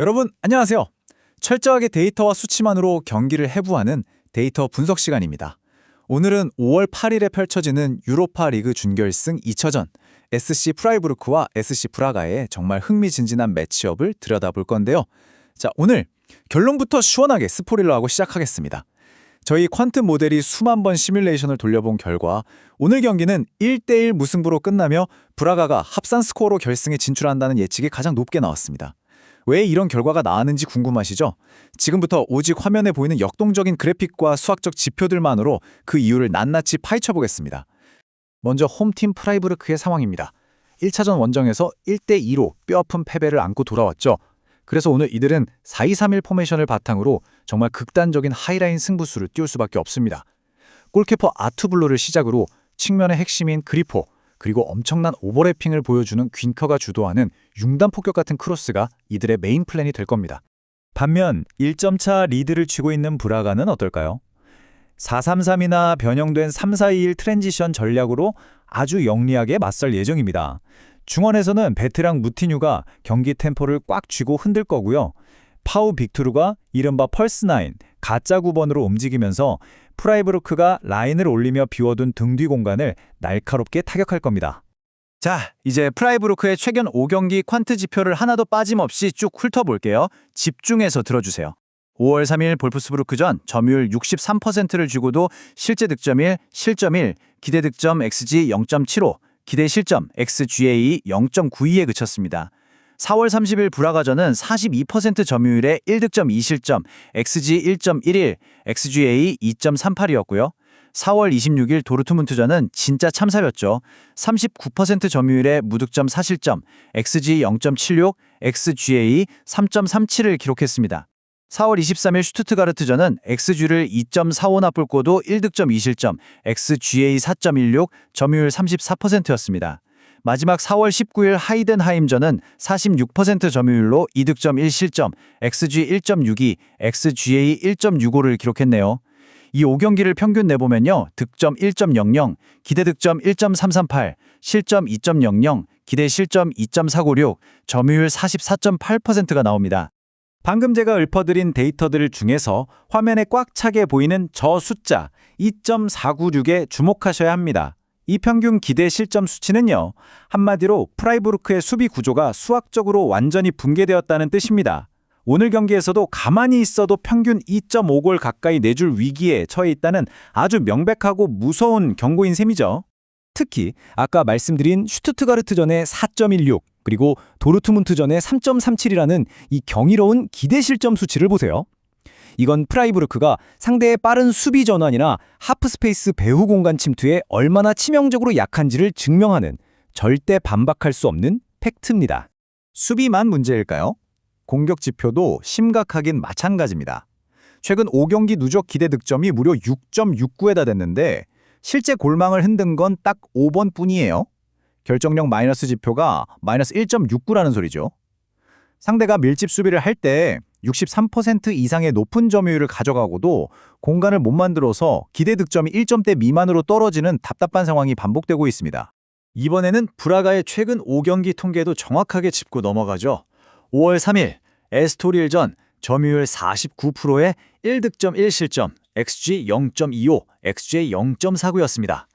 여러분 안녕하세요. 철저하게 데이터와 수치만으로 경기를 해부하는 데이터 분석 시간입니다. 오늘은 5월 8일에 펼쳐지는 유로파 리그 준결승 2차전 SC 프라이부르크와 SC 브라가의 정말 흥미진진한 매치업을 들여다볼 건데요. 자, 오늘 결론부터 시원하게 스포일러하고 시작하겠습니다. 저희 퀀트 모델이 수만 번 시뮬레이션을 돌려본 결과 오늘 경기는 1대1 무승부로 끝나며 브라가가 합산 스코어로 결승에 진출한다는 예측이 가장 높게 나왔습니다. 왜 이런 결과가 나왔는지 궁금하시죠? 지금부터 오직 화면에 보이는 역동적인 그래픽과 수학적 지표들만으로 그 이유를 낱낱이 파헤쳐 보겠습니다. 먼저 홈팀 프라이부르크의 상황입니다. 1차전 원정에서 1대2로 뼈아픈 패배를 안고 돌아왔죠. 그래서 오늘 이들은 4-2-3-1 포메이션을 바탕으로 정말 극단적인 하이라인 승부수를 띄울 수밖에 없습니다. 골키퍼 아투블루를 시작으로 측면의 핵심인 그리포, 그리고 엄청난 오버래핑을 보여주는 귄커가 주도하는 융단 폭격 같은 크로스가 이들의 메인 플랜이 될 겁니다. 반면 1점차 리드를 쥐고 있는 브라가는 어떨까요? 4-3-3이나 변형된 3-4-2-1 트랜지션 전략으로 아주 영리하게 맞설 예정입니다. 중원에서는 베테랑 무티뉴가 경기 템포를 꽉 쥐고 흔들 거고요. 파우 빅투르가 이른바 펄스9, 가짜 9번으로 움직이면서 프라이부르크가 라인을 올리며 비워둔 등 뒤 공간을 날카롭게 타격할 겁니다. 자, 이제 프라이부르크의 최근 5경기 퀀트 지표를 하나도 빠짐없이 쭉 훑어볼게요. 집중해서 들어주세요. 5월 3일 볼프스부르크전 점유율 63%를 쥐고도 실제 득점 1, 실점 1, 기대 득점 XG 0.75, 기대 실점 XGA 0.92에 그쳤습니다. 4월 30일 브라가전은 42% 점유율에 1득점 2실점, XG 1.11, XGA 2.38이었고요. 4월 26일 도르트문트전은 진짜 참사였죠. 39% 점유율에 무득점 4실점, XG 0.76, XGA 3.37을 기록했습니다. 4월 23일 슈투트가르트전은 XG를 2.45 나쁠고도 1득점 2실점, XGA 4.16, 점유율 34%였습니다. 마지막 4월 19일 하이덴하임전은 46% 점유율로 2득점 1실점, XG 1.62, XGA 1.65를 기록했네요. 이 5경기를 평균 내보면요. 득점 1.00, 기대 득점 1.338, 실점 2.00, 기대 실점 2.496, 점유율 44.8%가 나옵니다. 방금 제가 읊어드린 데이터들 중에서 화면에 꽉 차게 보이는 저 숫자 2.496에 주목하셔야 합니다. 이 평균 기대 실점 수치는요, 한마디로 프라이부르크의 수비 구조가 수학적으로 완전히 붕괴되었다는 뜻입니다. 오늘 경기에서도 가만히 있어도 평균 2.5골 가까이 내줄 위기에 처해 있다는 아주 명백하고 무서운 경고인 셈이죠. 특히 아까 말씀드린 슈투트가르트전의 4.16 그리고 도르트문트전의 3.37이라는 이 경이로운 기대 실점 수치를 보세요. 이건 프라이부르크가 상대의 빠른 수비 전환이나 하프스페이스 배후 공간 침투에 얼마나 치명적으로 약한지를 증명하는 절대 반박할 수 없는 팩트입니다. 수비만 문제일까요? 공격 지표도 심각하긴 마찬가지입니다. 최근 5경기 누적 기대 득점이 무려 6.69에 달했는데 실제 골망을 흔든 건 딱 5번 뿐이에요. 결정력 마이너스 지표가 마이너스 1.69라는 소리죠. 상대가 밀집 수비를 할 때 63% 이상의 높은 점유율을 가져가고도 공간을 못 만들어서 기대 득점이 1점대 미만으로 떨어지는 답답한 상황이 반복되고 있습니다. 이번에는 브라가의 최근 5경기 통계도 정확하게 짚고 넘어가죠. 5월 3일 에스토릴전 점유율 49%에 1득점 1실점, XG 0.25, XG 0.49였습니다.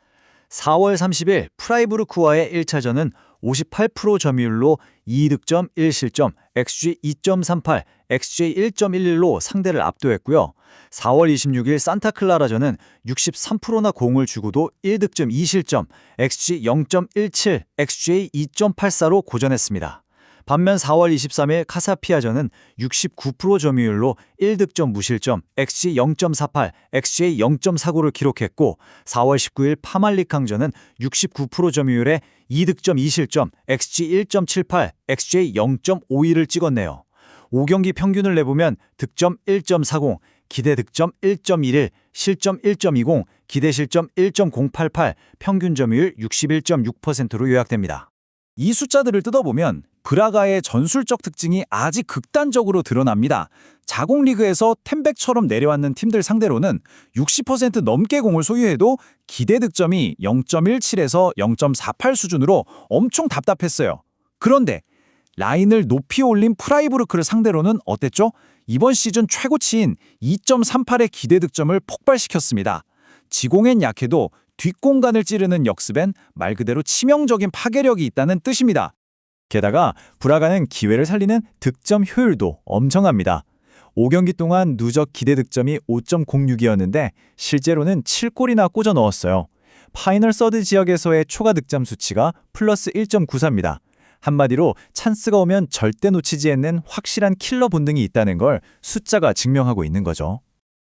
4월 30일 프라이부르크와의 1차전은 58% 점유율로 2득점 1실점, XG 2.38, XG 1.11로 상대를 압도했고요. 4월 26일 산타클라라전은 63%나 공을 주고도 1득점 2실점, XG 0.17, XG 2.84로 고전했습니다. 반면 4월 23일 카사피아전은 69% 점유율로 1득점 무실점, XG 0.48, XG 0.49를 기록했고 4월 19일 파말리캉전은 69% 점유율에 2득점 2실점, XG 1.78, XG 0.52를 찍었네요. 5경기 평균을 내보면 득점 1.40, 기대 득점 1.11, 실점 1.20, 기대 실점 1.088, 평균 점유율 61.6%로 요약됩니다. 이 숫자들을 뜯어보면 브라가의 전술적 특징이 아직 극단적으로 드러납니다. 자국 리그에서 템백처럼 내려앉는 팀들 상대로는 60% 넘게 공을 소유해도 기대 득점이 0.17에서 0.48 수준으로 엄청 답답했어요. 그런데 라인을 높이 올린 프라이부르크를 상대로는 어땠죠? 이번 시즌 최고치인 2.38의 기대 득점을 폭발시켰습니다. 지공엔 약해도 뒷공간을 찌르는 역습엔 말 그대로 치명적인 파괴력이 있다는 뜻입니다. 게다가 브라가는 기회를 살리는 득점 효율도 엄청납니다. 5경기 동안 누적 기대 득점이 5.06이었는데 실제로는 7골이나 꽂아 넣었어요. 파이널 서드 지역에서의 초과 득점 수치가 플러스 1.94입니다. 한마디로 찬스가 오면 절대 놓치지 않는 확실한 킬러 본능이 있다는 걸 숫자가 증명하고 있는 거죠.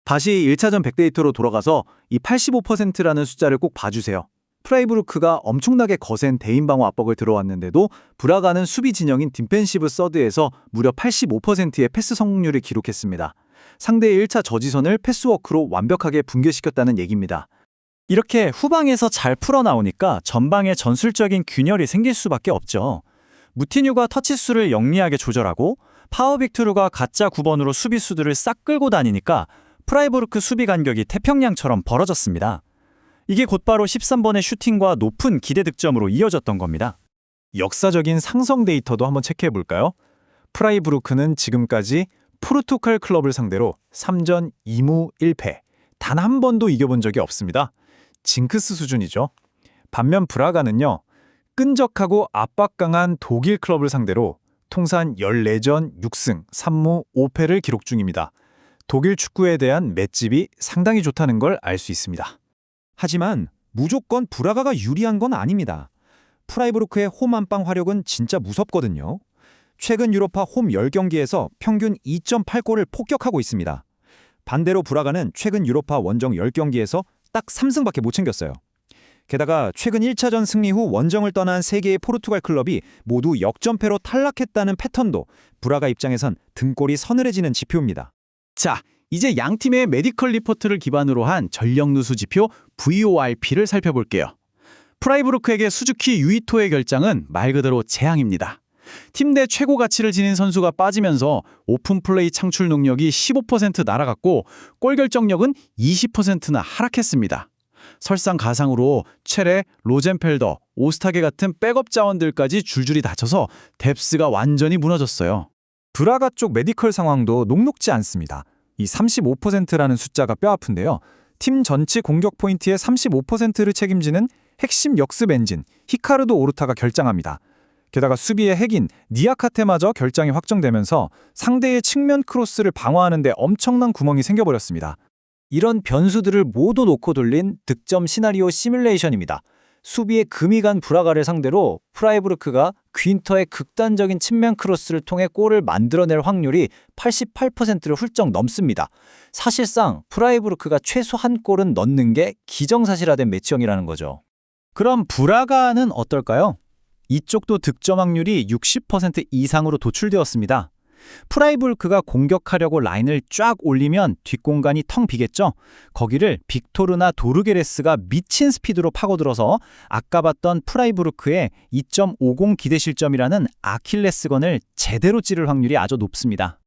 다시 1차전 백데이터로 돌아가서 이 85%라는 숫자를 꼭 봐주세요. 프라이부르크가 엄청나게 거센 대인방어 압박을 들어왔는데도 브라가는 수비 진영인 디펜시브 서드에서 무려 85%의 패스 성공률을 기록했습니다. 상대의 1차 저지선을 패스워크로 완벽하게 붕괴시켰다는 얘기입니다. 이렇게 후방에서 잘 풀어나오니까 전방에 전술적인 균열이 생길 수밖에 없죠. 무티뉴가 터치수를 영리하게 조절하고 파워빅토르가 가짜 9번으로 수비수들을 싹 끌고 다니니까 프라이부르크 수비 간격이 태평양처럼 벌어졌습니다. 이게 곧바로 13번의 슈팅과 높은 기대 득점으로 이어졌던 겁니다. 역사적인 상성 데이터도 한번 체크해 볼까요? 프라이부르크는 지금까지 포르투갈 클럽을 상대로 3전 2무 1패, 단 한 번도 이겨본 적이 없습니다. 징크스 수준이죠. 반면 브라가는요, 끈적하고 압박 강한 독일 클럽을 상대로 통산 14전 6승 3무 5패를 기록 중입니다. 독일 축구에 대한 맷집이 상당히 좋다는 걸 알 수 있습니다. 하지만 무조건 브라가가 유리한 건 아닙니다. 프라이부르크의 홈 안방 화력은 진짜 무섭거든요. 최근 유로파 홈 10경기에서 평균 2.8골을 폭격하고 있습니다. 반대로 브라가는 최근 유로파 원정 10경기에서 딱 3승밖에 못 챙겼어요. 게다가 최근 1차전 승리 후 원정을 떠난 3개의 포르투갈 클럽이 모두 역전패로 탈락했다는 패턴도 브라가 입장에선 등골이 서늘해지는 지표입니다. 자, 이제 양 팀의 메디컬 리포트를 기반으로 한 전력 누수 지표 VORP를 살펴볼게요. 프라이부르크에게 수즈키 유이토의 결장은 말 그대로 재앙입니다. 팀 내 최고 가치를 지닌 선수가 빠지면서 오픈 플레이 창출 능력이 15% 날아갔고 골 결정력은 20%나 하락했습니다. 설상가상으로 체레, 로젠펠더, 오스타게 같은 백업 자원들까지 줄줄이 다쳐서 뎁스가 완전히 무너졌어요. 브라가 쪽 메디컬 상황도 녹록지 않습니다. 이 35%라는 숫자가 뼈아픈데요. 팀 전체 공격 포인트의 35%를 책임지는 핵심 역습 엔진 히카르도 오르타가 결장합니다. 게다가 수비의 핵인 니아카테마저 결장이 확정되면서 상대의 측면 크로스를 방어하는 데 엄청난 구멍이 생겨버렸습니다. 이런 변수들을 모두 놓고 돌린 득점 시나리오 시뮬레이션입니다. 수비에 금이 간 브라가를 상대로 프라이부르크가 귄터의 극단적인 측면 크로스를 통해 골을 만들어낼 확률이 88%를 훌쩍 넘습니다. 사실상 프라이부르크가 최소 한 골은 넣는 게 기정사실화된 매치형이라는 거죠. 그럼 브라가는 어떨까요? 이쪽도 득점 확률이 60% 이상으로 도출되었습니다. 프라이부르크가 공격하려고 라인을 쫙 올리면 뒷공간이 텅 비겠죠? 거기를 빅토르나 도르게레스가 미친 스피드로 파고들어서 아까 봤던 프라이부르크의 2.50 기대 실점이라는 아킬레스건을 제대로 찌를 확률이 아주 높습니다.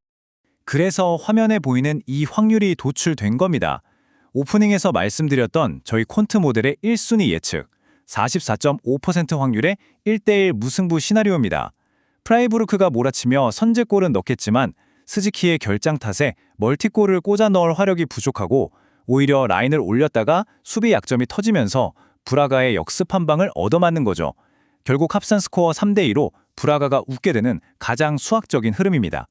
그래서 화면에 보이는 이 확률이 도출된 겁니다. 오프닝에서 말씀드렸던 저희 콘트 모델의 1순위 예측, 44.5% 확률의 1대1 무승부 시나리오입니다. 프라이부르크가 몰아치며 선제골은 넣겠지만 스즈키의 결장 탓에 멀티골을 꽂아 넣을 화력이 부족하고 오히려 라인을 올렸다가 수비 약점이 터지면서 브라가의 역습 한 방을 얻어맞는 거죠. 결국 합산 스코어 3대2로 브라가가 웃게 되는 가장 수학적인 흐름입니다.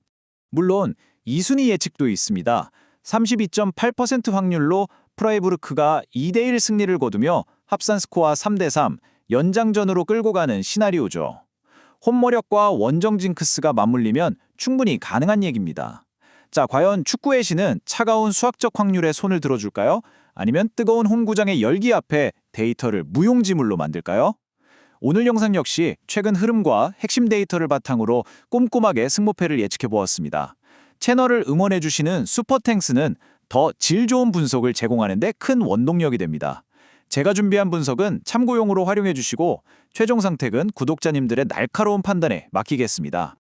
물론 2순위 예측도 있습니다. 32.8% 확률로 프라이부르크가 2대1 승리를 거두며 합산 스코어 3대3 연장전으로 끌고 가는 시나리오죠. 홈머력과 원정 징크스가 맞물리면 충분히 가능한 얘기입니다. 자, 과연 축구의 신은 차가운 수학적 확률에 손을 들어줄까요? 아니면 뜨거운 홈구장의 열기 앞에 데이터를 무용지물로 만들까요? 오늘 영상 역시 최근 흐름과 핵심 데이터를 바탕으로 꼼꼼하게 승부패를 예측해보았습니다. 채널을 응원해주시는 슈퍼탱스는 더 질 좋은 분석을 제공하는 데 큰 원동력이 됩니다. 제가 준비한 분석은 참고용으로 활용해주시고 최종 선택은 구독자님들의 날카로운 판단에 맡기겠습니다.